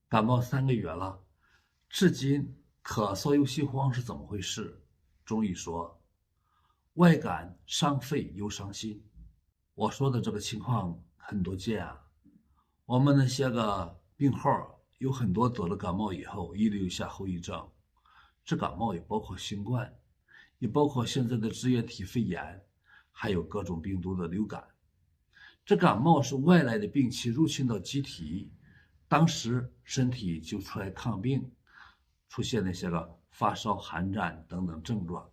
感冒3个月了，至今咳嗽又心慌是怎么回事？中医说，外感伤肺又伤心。我说的这个情况很多见啊。我们那些个病号有很多得了感冒以后遗留下后遗症，这感冒也包括新冠，也包括现在的支原体肺炎，还有各种病毒的流感。这感冒是外来的病气入侵到机体，当时身体就出来抗病，出现那些个发烧、寒战等等症状。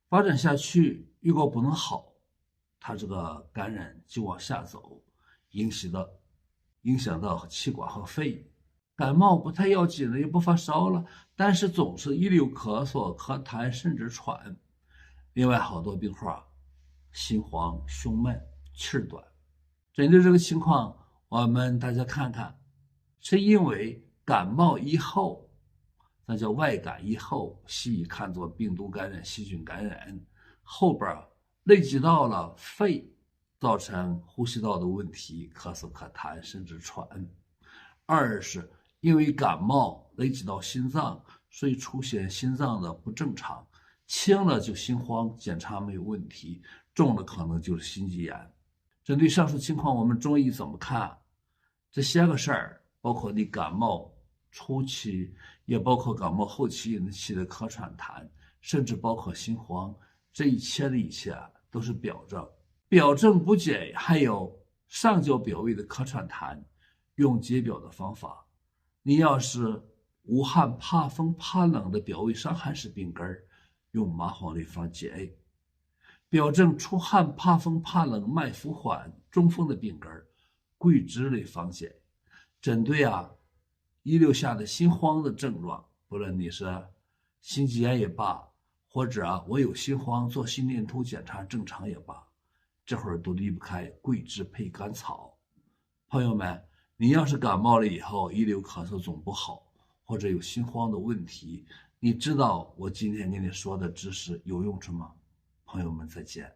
发展下去，如果不能好，它这个感染就往下走，影响到气管和肺。感冒不太要紧了，也不发烧了，但是总是一溜咳嗽、咳痰，甚至喘。另外好多病号心慌、胸闷、气儿短。针对这个情况，我们大家看看，是因为感冒以后，那叫外感以后，西医看作病毒感染、细菌感染，后边累积到了肺，造成呼吸道的问题，咳嗽、咳痰，甚至喘。二是因为感冒累积到心脏，所以出现心脏的不正常，轻了就心慌，检查没有问题，重了可能就是心肌炎。针对上述情况，我们中医怎么看？这些个事儿，包括你感冒初期，也包括感冒后期引起的咳喘痰，甚至包括心慌，这一切的一切都是表症。表症不解，还有上焦表位的咳喘痰，用解表的方法。你要是无汗、怕风、怕冷的表位伤寒式病根，用麻黄类方解。表症出汗、怕风、怕冷、脉浮缓、中风的病根，桂枝类方解。针对遗留下的心慌的症状，不论你是心肌炎也罢，或者我有心慌做心电图检查正常也罢，这会儿都离不开桂枝配甘草。朋友们，你要是感冒了以后遗留咳嗽总不好，或者有心慌的问题，你知道我今天跟你说的知识有用处吗？朋友们，再见。